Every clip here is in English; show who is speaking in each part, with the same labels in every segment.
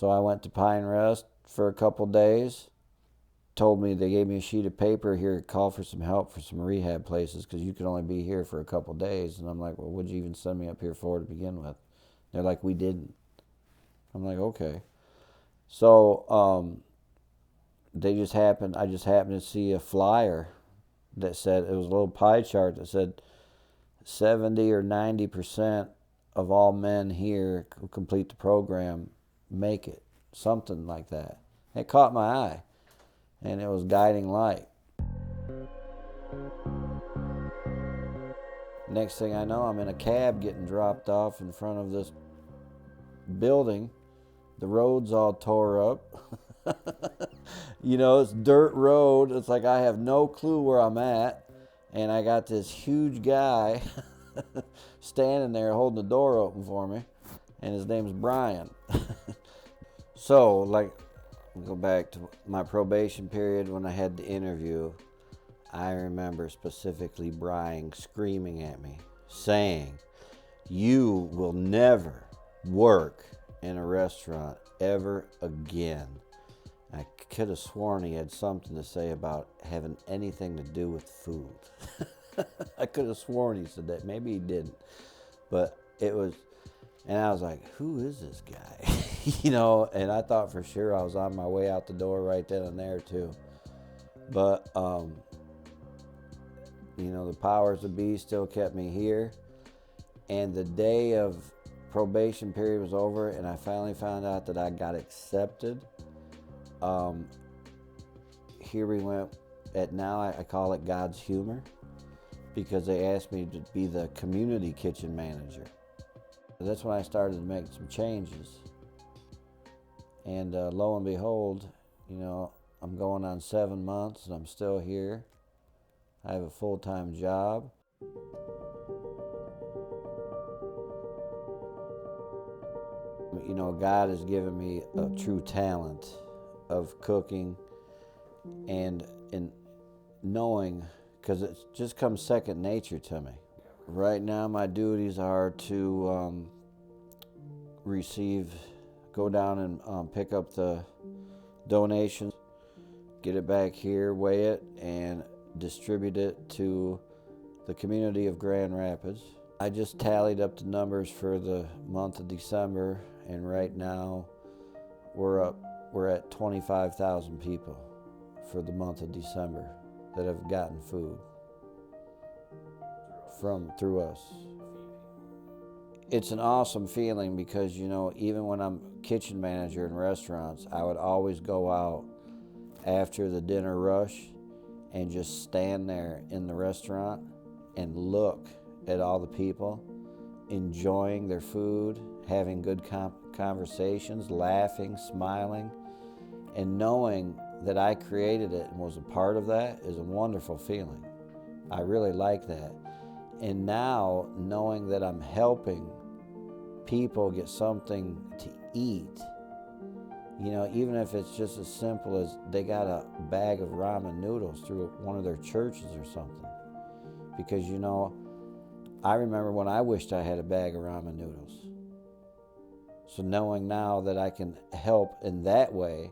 Speaker 1: So I went to Pine Rest for a couple days. They gave me a sheet of paper here, call for some help for some rehab places because you could only be here for a couple days. And I'm like, well, what'd you even send me up here for to begin with? They're like, we didn't. I'm like, okay. So I just happened to see a flyer that said, it was a little pie chart that said 70 or 90% of all men here who complete the program make it. Something like that. It caught my eye, and it was guiding light. Next thing I know, I'm in a cab getting dropped off in front of this building. The road's all tore up. It's dirt road. It's like I have no clue where I'm at. And I got this huge guy standing there holding the door open for me. And his name's Brian. So, go back to my probation period when I had the interview. I remember specifically Brian screaming at me, saying, "You will never work in a restaurant ever again." I could have sworn he had something to say about having anything to do with food. I could have sworn he said that. Maybe he didn't. But it was, and I was like, who is this guy? And I thought for sure I was on my way out the door right then and there too. But, the powers that be still kept me here. And the day of probation period was over and I finally found out that I got accepted. Here we went now I call it God's humor, because they asked me to be the community kitchen manager. That's when I started to make some changes. And lo and behold, I'm going on 7 months and I'm still here. I have a full-time job. God has given me a true talent of cooking and in knowing, because it just comes second nature to me. Right now my duties are to go down and pick up the donations, get it back here, weigh it, and distribute it to the community of Grand Rapids. I just tallied up the numbers for the month of December, and right now we're at 25,000 people for the month of December that have gotten food through us. It's an awesome feeling because, even when I'm kitchen manager in restaurants, I would always go out after the dinner rush and just stand there in the restaurant and look at all the people enjoying their food, having good conversations, laughing, smiling, and knowing that I created it and was a part of that is a wonderful feeling. I really like that. And now, knowing that I'm helping people get something to eat, even if it's just as simple as they got a bag of ramen noodles through one of their churches or something. Because, I remember when I wished I had a bag of ramen noodles. So knowing now that I can help in that way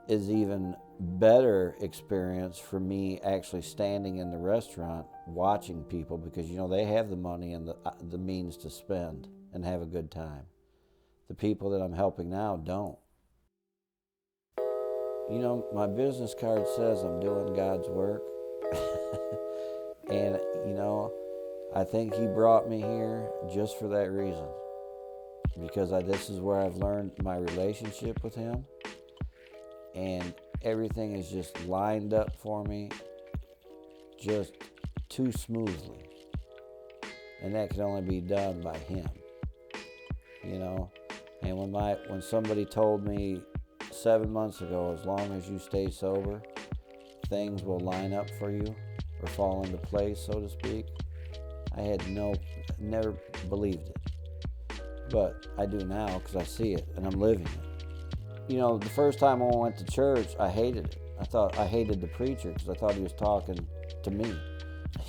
Speaker 1: is even better experience for me actually standing in the restaurant watching people, because they have the money and the means to spend and have a good time. The people that I'm helping now don't. My business card says I'm doing God's work. And I think he brought me here just for that reason, because this is where I've learned my relationship with him, and everything is just lined up for me just too smoothly, and that can only be done by him. And when somebody told me 7 months ago, as long as you stay sober, things will line up for you or fall into place, so to speak, I had never believed it. But I do now, because I see it and I'm living it. The first time I went to church, I hated it. I hated the preacher because I thought he was talking to me.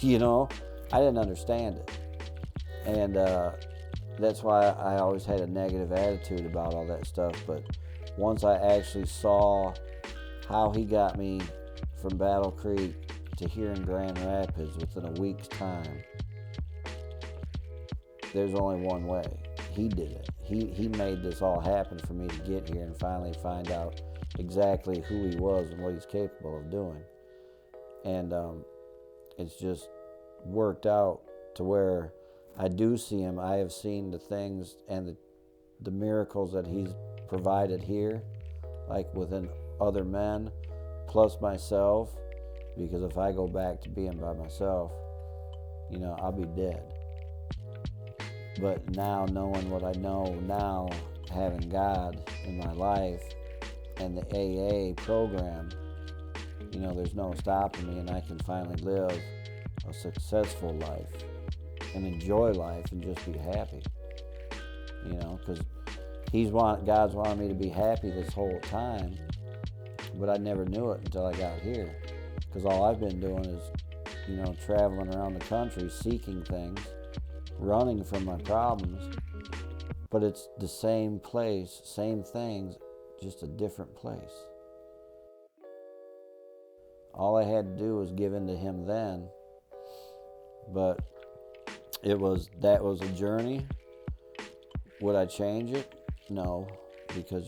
Speaker 1: I didn't understand it. And that's why I always had a negative attitude about all that stuff. But once I actually saw how he got me from Battle Creek to here in Grand Rapids within a week's time, there's only one way. He did it. He made this all happen for me to get here and finally find out exactly who he was and what he's capable of doing. And it's just worked out to where I do see him. I have seen the things and the miracles that he's provided here, like within other men, plus myself, because if I go back to being by myself, I'll be dead. But now, knowing what I know now, having God in my life and the AA program, there's no stopping me, and I can finally live a successful life and enjoy life and just be happy. Because God's wanted me to be happy this whole time, but I never knew it until I got here. Because all I've been doing is, traveling around the country, seeking things, running from my problems, but it's the same place, same things, just a different place. All I had to do was give in to him then, but that was a journey. Would I change it? No, because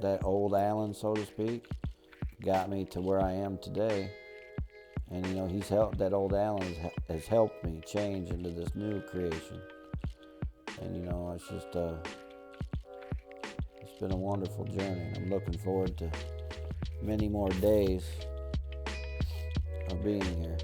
Speaker 1: that old Alan, so to speak, got me to where I am today. And he's helped. That old Alan has helped me change into this new creation. And it's just it's been a wonderful journey. And I'm looking forward to many more days of being here.